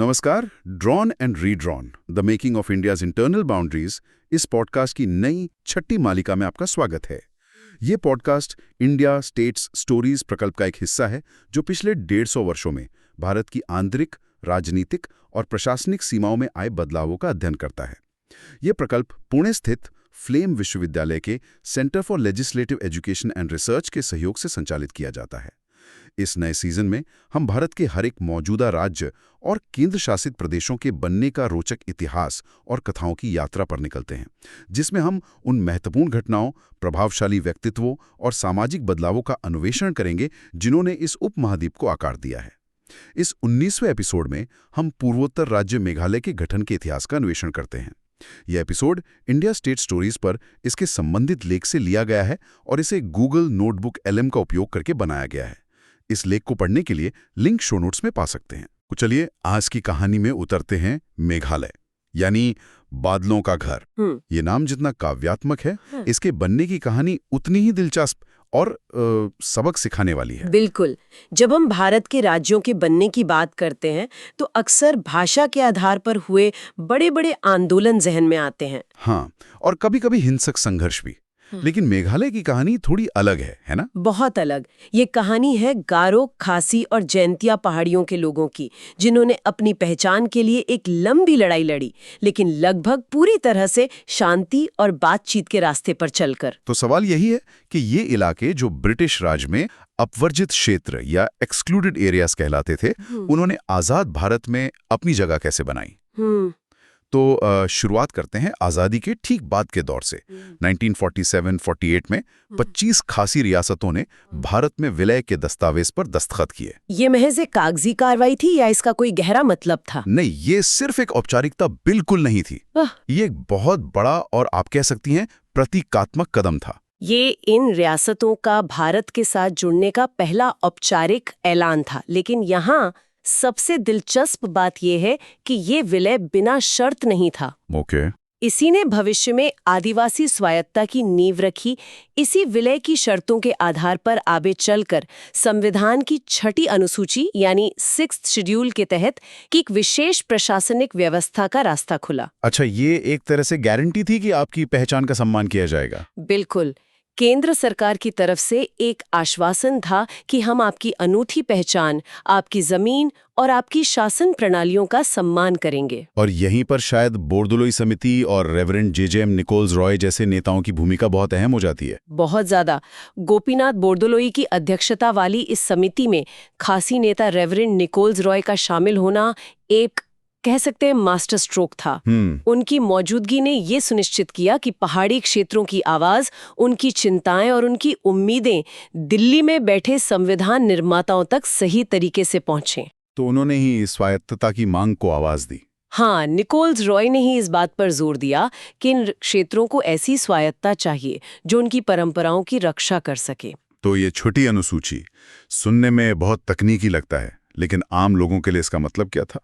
नमस्कार। Drawn and redrawn the making of India's internal boundaries इस podcast की नई छठी मालिका में आपका स्वागत है। ये पॉडकास्ट इंडिया स्टेट्स स्टोरीज प्रकल्प का एक हिस्सा है जो पिछले 150 वर्षों में भारत की आंतरिक, राजनीतिक और प्रशासनिक सीमाओं में आए बदलावों का अध्ययन करता है। ये प्रकल्प पुणे स्थित फ्लेम विश्वविद्यालय के centre for legislative education and research के सहयोग से संचालित किया जाता है। इस नए सीजन में हम भारत के हर एक मौजूदा राज्य और केंद्र शासित प्रदेशों के बनने का रोचक इतिहास और कथाओं की यात्रा पर निकलते हैं, जिसमें हम उन महत्वपूर्ण घटनाओं, प्रभावशाली व्यक्तित्वों और सामाजिक बदलावों का अन्वेषण करेंगे जिन्होंने इस उपमहाद्वीप को आकार दिया है। इस 19वें एपिसोड में हम पूर्वोत्तर राज्य मेघालय के गठन के इतिहास का अन्वेषण करते हैं। यह एपिसोड इंडिया स्टेट स्टोरीज पर इसके संबंधित लेख से लिया गया है और इसे गूगल नोटबुक LM का उपयोग करके बनाया गया है। इस लेख को पढ़ने के लिए लिंक शो नोट्स में पा सकते हैं। तो चलिए आज की कहानी में उतरते हैं। मेघालय यानी बादलों का घर। ये नाम जितना काव्यात्मक है, इसके बनने की कहानी उतनी ही दिलचस्प और सबक सिखाने वाली है। बिल्कुल। जब हम भारत के राज्यों के बनने की बात करते हैं तो अक्सर भाषा के आधार पर हुए बड़े बड़े आंदोलन जहन में आते हैं। हाँ, और कभी-कभी हिंसक संघर्ष भी। लेकिन मेघालय की कहानी थोड़ी अलग है ना? बहुत अलग। ये कहानी है गारो, खासी और जैंतिया पहाड़ियों के लोगों की, जिन्होंने अपनी पहचान के लिए एक लंबी लड़ाई लड़ी, लेकिन लगभग पूरी तरह से शांति और बातचीत के रास्ते पर चलकर। तो सवाल यही है कि ये इलाके जो ब्रिटिश राज में अपवर्जित क्षेत्र या एक्सक्लूडेड एरियाज कहलाते थे, उन्होंने आजाद भारत में अपनी जगह कैसे बनाई? तो शुरुआत करते हैं आज़ादी के ठीक बाद के दौर से। 1947-48 में 25 खासी रियासतों ने भारत में विलय के दस्तावेज पर दस्तखत किए। ये महज एक कागजी कार्रवाई थी या इसका कोई गहरा मतलब था? नहीं, ये सिर्फ एक औपचारिकता बिल्कुल नहीं थी। ये एक बहुत बड़ा और आप कह सकती हैं प्रतीकात्मक कदम था। ये इन रियासतों का भारत के साथ जुड़ने का पहला औपचारिक ऐलान था, लेकिन यहाँ सबसे दिलचस्प बात यह है कि ये विलय बिना शर्त नहीं था। इसी ने भविष्य में आदिवासी स्वायत्तता की नींव रखी। इसी विलय की शर्तों के आधार पर आगे चलकर संविधान की 6ठी अनुसूची यानी 6th शेड्यूल के तहत की एक विशेष प्रशासनिक व्यवस्था का रास्ता खुला। अच्छा, ये एक तरह से गारंटी थी कि आपकी पहचान का सम्मान किया जाएगा? बिल्कुल। केंद्र सरकार की तरफ से एक आश्वासन था कि हम आपकी अनूठी पहचान, आपकी जमीन और आपकी शासन प्रणालियों का सम्मान करेंगे। और यहीं पर शायद बोर्दोलोई समिति और रेवरेंड JJM निकोल्स रॉय जैसे नेताओं की भूमिका बहुत अहम हो जाती है। बहुत ज्यादा। गोपीनाथ बोर्दोलोई की अध्यक्षता वाली इस समिति में खासी नेता रेवरेंड निकोल्स रॉय का शामिल होना एक कह सकते हैं मास्टर स्ट्रोक था। उनकी मौजूदगी ने ये सुनिश्चित किया कि पहाड़ी क्षेत्रों की आवाज, उनकी चिंताएं और उनकी उम्मीदें दिल्ली में बैठे संविधान निर्माताओं तक सही तरीके से पहुंचे। तो उन्होंने ही स्वायत्तता की मांग को आवाज दी। हाँ, निकोल्स रॉय ने ही इस बात पर जोर दिया कि इन क्षेत्रों को ऐसी स्वायत्तता चाहिए जो उनकी परंपराओं की रक्षा कर सके। तो ये छोटी अनुसूची सुनने में बहुत तकनीकी लगता है, लेकिन आम लोगों के लिए इसका मतलब क्या था?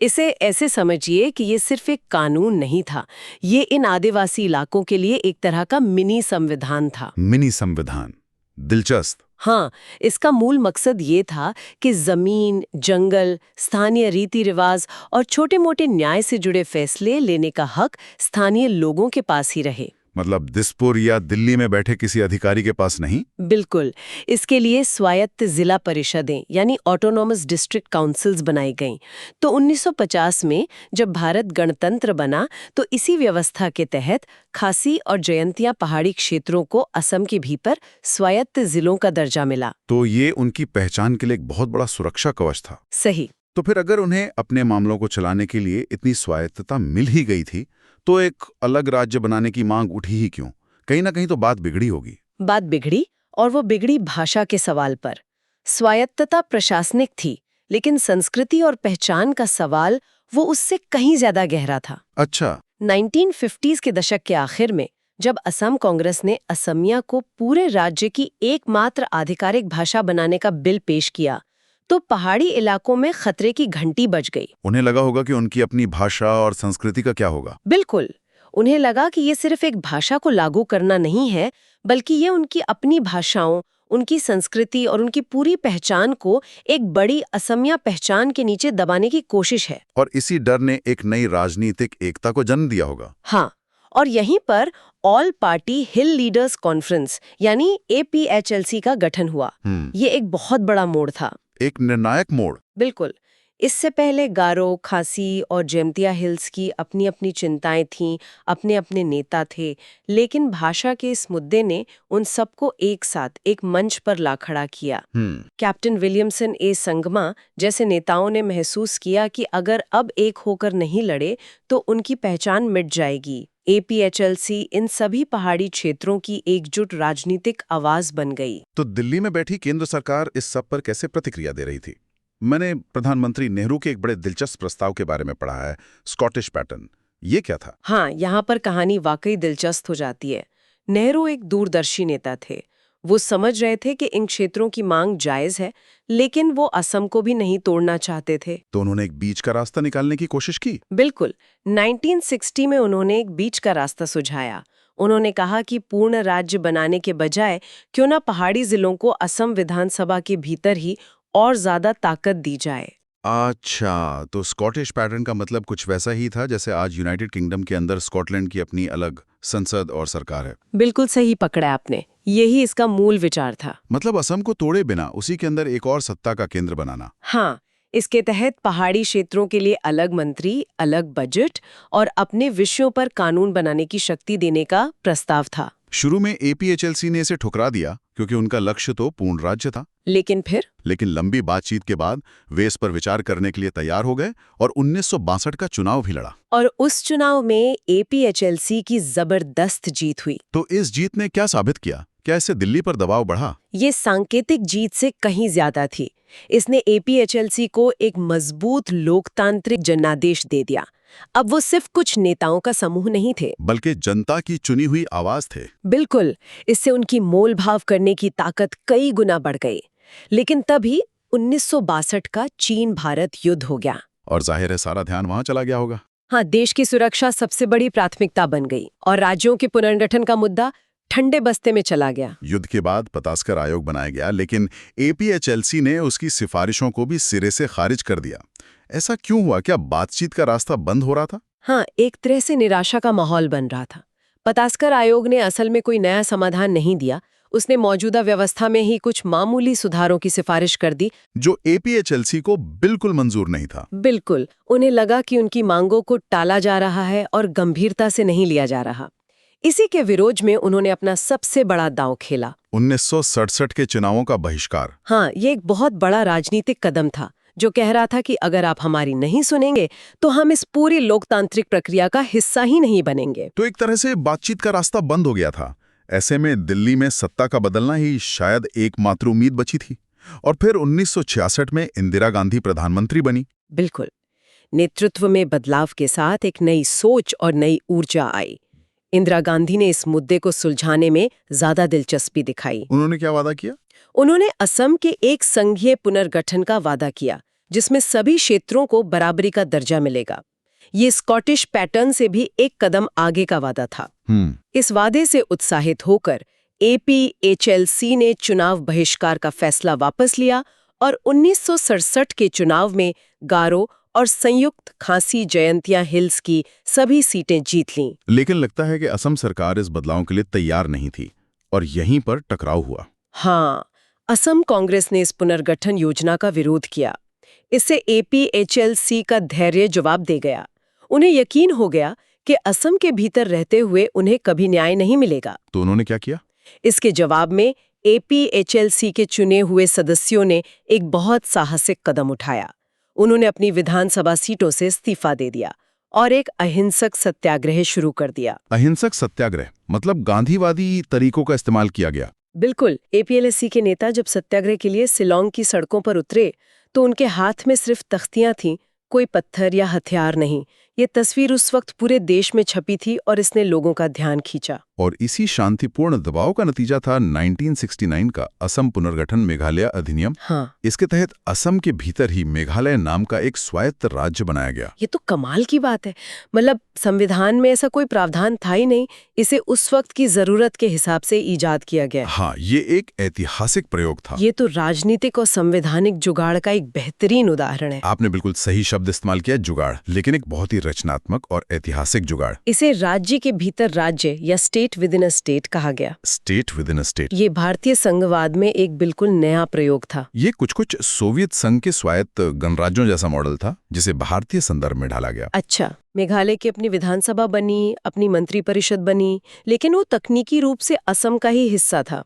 इसे ऐसे समझिए कि ये सिर्फ एक कानून नहीं था, ये इन आदिवासी इलाकों के लिए एक तरह का मिनी संविधान था। मिनी संविधान, दिलचस्प। हाँ, इसका मूल मकसद ये था कि जमीन, जंगल, स्थानीय रीति रिवाज और छोटे-मोटे न्याय से जुड़े फैसले लेने का हक स्थानीय लोगों के पास ही रहे। मतलब दिसपुर या दिल्ली में बैठे किसी अधिकारी के पास नहीं? बिल्कुल। इसके लिए स्वायत्त जिला परिषदें यानी ऑटोनॉमस डिस्ट्रिक्ट काउंसिल्स बनाई गईं। तो 1950 में जब भारत गणतंत्र बना तो इसी व्यवस्था के तहत खासी और जयंतिया पहाड़ी क्षेत्रों को असम के भीतर स्वायत्त जिलों का दर्जा मिला। तो ये उनकी पहचान के लिए एक बहुत बड़ा सुरक्षा कवच था। सही। तो फिर अगर उन्हें अपने मामलों को चलाने के लिए इतनी स्वायत्तता मिल ही गई थी, तो एक अलग राज्य बनाने की मांग उठी ही क्यों? कहीं ना कहीं तो बात बिगड़ी होगी। बात बिगड़ी, और वो बिगड़ी भाषा के सवाल पर। स्वायत्तता प्रशासनिक थी, लेकिन संस्कृति और पहचान का सवाल वो उससे कहीं ज्यादा गहरा था। अच्छा। 1950s के दशक के आखिर में जब असम कांग्रेस ने असमिया को पूरे राज्य की एकमात्र आधिकारिक भाषा बनाने का बिल पेश किया, तो पहाड़ी इलाकों में खतरे की घंटी बज गई। उन्हें लगा होगा कि उनकी अपनी भाषा और संस्कृति का क्या होगा? बिल्कुल। उन्हें लगा कि ये सिर्फ एक भाषा को लागू करना नहीं है, बल्कि ये उनकी अपनी भाषाओं, उनकी संस्कृति और उनकी पूरी पहचान को एक बड़ी असमिया पहचान के नीचे दबाने की कोशिश है। और इसी डर ने एक नई राजनीतिक एकता को जन्म दिया होगा। हाँ, और यहीं पर ऑल पार्टी हिल लीडर्स कॉन्फ्रेंस यानी APHLC का गठन हुआ। ये एक बहुत बड़ा मोड़ था। एक निर्णायक मोड़। बिल्कुल। इससे पहले गारो, खासी और जैंतिया हिल्स की अपनी अपनी चिंताएं थीं, अपने अपने नेता थे, लेकिन भाषा के इस मुद्दे ने उन सबको एक साथ एक मंच पर ला खड़ा किया। कैप्टन विलियमसन ए संगमा जैसे नेताओं ने महसूस किया कि अगर अब एक होकर नहीं लड़े तो उनकी पहचान मिट जाएगी। APHLC इन सभी पहाड़ी क्षेत्रों की एकजुट राजनीतिक आवाज बन गई। तो दिल्ली में बैठी केंद्र सरकार इस सब पर कैसे प्रतिक्रिया दे रही थी? मैंने प्रधानमंत्री नेहरू के एक बड़े दिलचस्प प्रस्ताव के बारे में पढ़ा है, स्कॉटिश पैटर्न। ये क्या था? हाँ, यहाँ पर कहानी वाकई दिलचस्प हो जाती है। नेहरू एक दूरदर्शी नेता थे। वो समझ रहे थे कि इन क्षेत्रों की मांग जायज है, लेकिन वो असम को भी नहीं तोड़ना चाहते थे। तो उन्होंने एक बीच का रास्ता निकालने की कोशिश की। बिल्कुल। 1960 में उन्होंने एक बीच का रास्ता सुझाया। उन्होंने कहा कि पूर्ण राज्य बनाने के बजाय क्यों ना पहाड़ी जिलों को असम विधानसभा के भीतर ही और ज्यादा ताकत दी जाए। अच्छा, तो स्कॉटिश पैटर्न का मतलब कुछ वैसा ही था जैसे आज यूनाइटेड किंगडम के अंदर स्कॉटलैंड की अपनी अलग संसद और सरकार है। बिल्कुल सही पकड़ा आपने। यही इसका मूल विचार था। मतलब असम को तोड़े बिना उसी के अंदर एक और सत्ता का केंद्र बनाना। हाँ, इसके तहत पहाड़ी क्षेत्रों के लिए अलग मंत्री, अलग बजट और अपने विषयों पर कानून बनाने की शक्ति देने का प्रस्ताव था। शुरू में APHLC ने इसे ठुकरा दिया क्योंकि उनका लक्ष्य तो पूर्ण राज्य था। लेकिन लंबी बातचीत के बाद वे इस पर विचार करने के लिए तैयार हो गए और 1962 का चुनाव भी लड़ा। और उस चुनाव में APHLC की जबरदस्त जीत हुई। तो इस जीत ने क्या साबित किया? क्या इससे दिल्ली पर दबाव बढ़ा? ये सांकेतिक जीत से कहीं ज्यादा थी। इसने APHLC को एक मजबूत लोकतांत्रिक जनादेश दे दिया। अब वो सिर्फ कुछ नेताओं का समूह नहीं थे, बल्कि जनता की चुनी हुई आवाज थे। बिल्कुल। इससे उनकी मोल भाव करने की ताकत कई गुना बढ़ गई। लेकिन तभी 1962 का चीन भारत युद्ध हो गया। और जाहिर है सारा ध्यान वहां चला गया होगा। हाँ, देश की सुरक्षा सबसे बड़ी प्राथमिकता बन गई और राज्यों के पुनर्गठन का मुद्दा ठंडे बस्ते में चला गया। युद्ध के बाद पतास्कर आयोग बनाया गया, लेकिन APHLC ने उसकी सिफारिशों को भी सिरे से खारिज कर दिया। ऐसा क्यों हुआ? क्या बातचीत का रास्ता बंद हो रहा था? हाँ, एक तरह से निराशा का माहौल बन रहा था। पतास्कर आयोग ने असल में कोई नया समाधान नहीं दिया। उसने मौजूदा व्यवस्था में ही कुछ मामूली सुधारों की सिफारिश कर दी, जो APHLC को बिल्कुल मंजूर नहीं था। बिल्कुल। उन्हें लगा कि उनकी मांगों को टाला जा रहा है और गंभीरता से नहीं लिया जा रहा। इसी के विरोध में उन्होंने अपना सबसे बड़ा दांव खेला, 1967 के चुनावों का बहिष्कार। हाँ, ये एक बहुत बड़ा राजनीतिक कदम था जो कह रहा था कि अगर आप हमारी नहीं सुनेंगे तो हम इस पूरी लोकतांत्रिक प्रक्रिया का हिस्सा ही नहीं बनेंगे। तो एक तरह से बातचीत का रास्ता बंद हो गया था। ऐसे में दिल्ली में सत्ता का बदलना ही शायद एकमात्र उम्मीद बची थी। और फिर 1966 में इंदिरा गांधी प्रधानमंत्री बनी। बिल्कुल। नेतृत्व में बदलाव के साथ एक नई सोच और नई ऊर्जा आई। इंदिरा गांधी ने इस मुद्दे को सुलझाने में ज्यादा दिलचस्पी दिखाई। उन्होंने क्या वादा किया? उन्होंने असम के एक संघीय पुनर्गठन का वादा किया, जिसमें सभी क्षेत्रों को बराबरी का दर्जा मिलेगा। ये स्कॉटिश पैटर्न से भी एक कदम आगे का वादा था। इस वादे से उत्साहित होकर APHLC ने चुनाव बहिष्कार का फैसला वापस लिया और 1967 के चुनाव में गारो और संयुक्त खासी जयंतिया हिल्स की सभी सीटें जीत लीं। लेकिन लगता है कि असम सरकार इस बदलाव के लिए तैयार नहीं थी और यहीं पर टकराव हुआ। हाँ, असम कांग्रेस ने इस पुनर्गठन योजना का विरोध किया। इससे APHLC का धैर्य जवाब दे गया। उन्हें यकीन हो गया कि असम के भीतर रहते हुए उन्हें कभी न्याय नहीं मिलेगा। तो उन्होंने क्या किया? इसके जवाब में APHLC के चुने हुए सदस्यों ने एक बहुत साहसिक कदम उठाया। उन्होंने अपनी विधानसभा सीटों से इस्तीफा दे दिया और एक अहिंसक सत्याग्रह शुरू कर दिया। अहिंसक सत्याग्रह मतलब गांधीवादी तरीकों का इस्तेमाल किया गया। बिल्कुल। APHLC के नेता जब सत्याग्रह के लिए शिलांग की सड़कों पर उतरे तो उनके हाथ में सिर्फ तख्तियां थीं, कोई पत्थर या हथियार नहीं, ये तस्वीर उस वक्त पूरे देश में छपी थी और इसने लोगों का ध्यान खींचा। और इसी शांतिपूर्ण दबाव का नतीजा था 1969 का असम पुनर्गठन मेघालय अधिनियम। हाँ, इसके तहत असम के भीतर ही मेघालय नाम का एक स्वायत्त राज्य बनाया गया। ये तो कमाल की बात है। मतलब संविधान में ऐसा कोई प्रावधान था ही नहीं, इसे उस वक्त की जरूरत के हिसाब से इजाद किया गया। हाँ, ये एक ऐतिहासिक प्रयोग था। ये तो राजनीतिक और संवैधानिक जुगाड़ का एक बेहतरीन उदाहरण है। आपने बिल्कुल सही शब्द इस्तेमाल किया, जुगाड़, लेकिन एक बहुत ही रचनात्मक और ऐतिहासिक जुगाड़। इसे राज्य के भीतर राज्य या state with in a state कहा गया। State with in a state. ये भारतीय संघवाद में एक बिल्कुल नया प्रयोग था। ये कुछ सोवियत संघ के स्वायत्त गणराज्यों जैसा मॉडल था, जिसे भारतीय संदर्भ में ढाला गया। अच्छा, मेघालय की अपनी विधानसभा बनी, अपनी मंत्रिपरिषद बनी, लेकिन वो तकनीकी रूप से असम का ही हिस्सा था।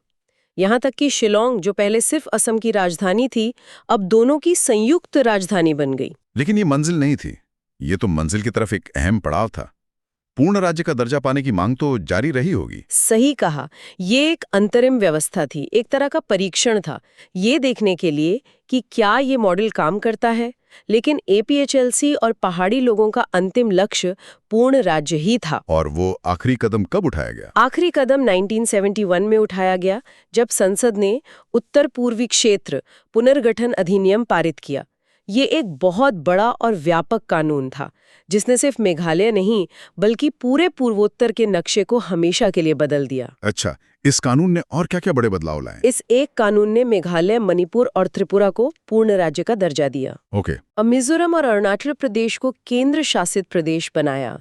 यहाँ तक कि शिलोंग, जो पहले सिर्फ असम की राजधानी थी, अब दोनों की संयुक्त राजधानी बन गई। लेकिन ये मंजिल नहीं थी, ये तो मंजिल की तरफ एक अहम पड़ाव था। पूर्ण राज्य का दर्जा पाने की मांग तो जारी रही होगी। सही कहा, ये एक अंतरिम व्यवस्था थी, एक तरह का परीक्षण था, ये देखने के लिए कि क्या ये मॉडल काम करता है। लेकिन APHLC और पहाड़ी लोगों का अंतिम लक्ष्य पूर्ण राज्य ही था। और वो आखिरी कदम कब उठाया गया? आखिरी कदम 1971 में उठाया गया, जब संसद ने उत्तर पूर्वी क्षेत्र पुनर्गठन अधिनियम पारित किया। ये एक बहुत बड़ा और व्यापक कानून था, जिसने सिर्फ मेघालय नहीं बल्कि पूरे पूर्वोत्तर के नक्शे को हमेशा के लिए बदल दिया। अच्छा, इस कानून ने और क्या-क्या बड़े बदलाव लाए? इस एक कानून ने मेघालय, मणिपुर और त्रिपुरा को पूर्ण राज्य का दर्जा दिया। ओके। और मिजोरम और अरुणाचल प्रदेश को केंद्र शासित प्रदेश बनाया।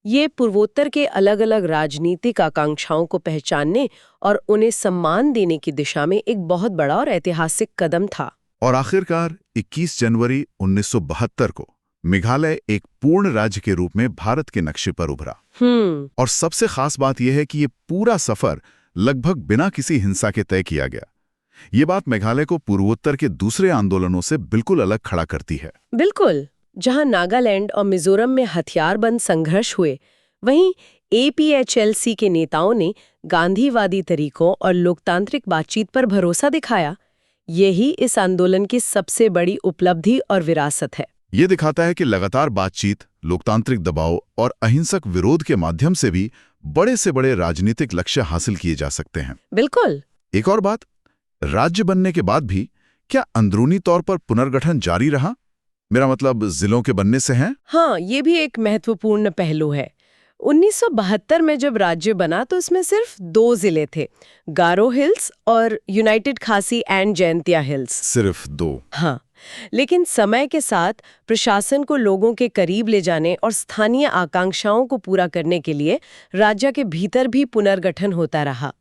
ये पूर्वोत्तर के अलग अलग राजनीतिक आकांक्षाओं को पहचानने और उन्हें सम्मान देने की दिशा में एक बहुत बड़ा और ऐतिहासिक कदम था। और आखिरकार 21 जनवरी 1972 को मेघालय एक पूर्ण राज्य के रूप में भारत के नक्शे पर उभरा। और सबसे खास बात यह है कि ये पूरा सफर लगभग बिना किसी हिंसा के तय किया गया। ये बात मेघालय को पूर्वोत्तर के दूसरे आंदोलनों से बिल्कुल अलग खड़ा करती है। बिल्कुल, जहां नागालैंड और मिजोरम में हथियारबंद संघर्ष हुए, वहीं APHLC के नेताओं ने गांधीवादी तरीकों और लोकतांत्रिक बातचीत पर भरोसा दिखाया। यही इस आंदोलन की सबसे बड़ी उपलब्धि और विरासत है। ये दिखाता है कि लगातार बातचीत, लोकतांत्रिक दबाव और अहिंसक विरोध के माध्यम से भी बड़े से बड़े राजनीतिक लक्ष्य हासिल किए जा सकते हैं। बिल्कुल। एक और बात, राज्य बनने के बाद भी क्या अंदरूनी तौर पर पुनर्गठन जारी रहा? मेरा मतलब जिलों के बनने से है? हाँ, ये भी एक महत्वपूर्ण पहलू है। 1972 में जब राज्य बना तो इसमें सिर्फ 2 जिले थे, गारो हिल्स और यूनाइटेड खासी एंड जैंतिया हिल्स। सिर्फ 2? हाँ, लेकिन समय के साथ प्रशासन को लोगों के करीब ले जाने और स्थानीय आकांक्षाओं को पूरा करने के लिए राज्य के भीतर भी पुनर्गठन होता रहा।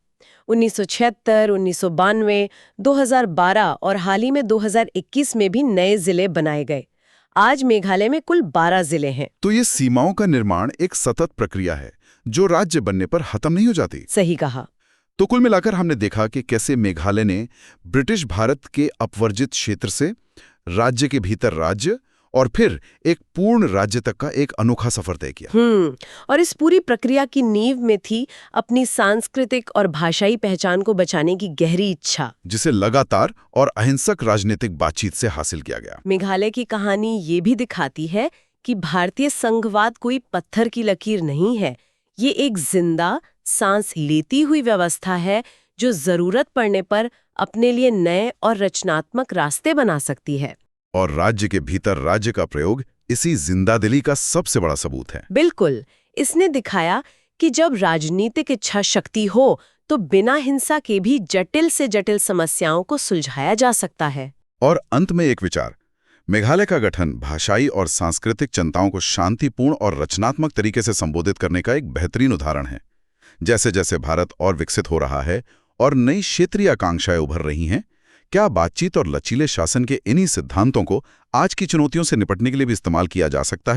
1976, 1992, 2012 और हाल ही में 2021 में भी नए जिले बनाए गए। आज मेघालय में कुल 12 जिले हैं। तो ये सीमाओं का निर्माण एक सतत प्रक्रिया है, जो राज्य बनने पर खत्म नहीं हो जाती। सही कहा। तो कुल मिलाकर हमने देखा कि कैसे मेघालय ने ब्रिटिश भारत के अपवर्जित क्षेत्र से राज्य के भीतर राज्य और फिर एक पूर्ण राज्य तक का एक अनोखा सफर तय किया। और इस पूरी प्रक्रिया की नींव में थी अपनी सांस्कृतिक और भाषाई पहचान को बचाने की गहरी इच्छा, जिसे लगातार और अहिंसक राजनीतिक बातचीत से हासिल किया गया। मेघालय की कहानी ये भी दिखाती है कि भारतीय संघवाद कोई पत्थर की लकीर नहीं है। ये एक जिंदा, सांस लेती हुई व्यवस्था है जो जरूरत पड़ने पर अपने लिए नए और रचनात्मक रास्ते बना सकती है। और राज्य के भीतर राज्य का प्रयोग इसी जिंदादिली का सबसे बड़ा सबूत है। बिल्कुल, इसने दिखाया कि जब राजनीतिक इच्छा शक्ति हो तो बिना हिंसा के भी जटिल से जटिल समस्याओं को सुलझाया जा सकता है। और अंत में एक विचार, मेघालय का गठन भाषाई और सांस्कृतिक चिंताओं को शांतिपूर्ण और रचनात्मक तरीके से संबोधित करने का एक बेहतरीन उदाहरण है। जैसे जैसे भारत और विकसित हो रहा है और नई क्षेत्रीय आकांक्षाएं उभर रही हैं, क्या बातचीत और लचीले शासन के इन्हीं सिद्धांतों को आज की चुनौतियों से निपटने के लिए भी इस्तेमाल किया जा सकता है?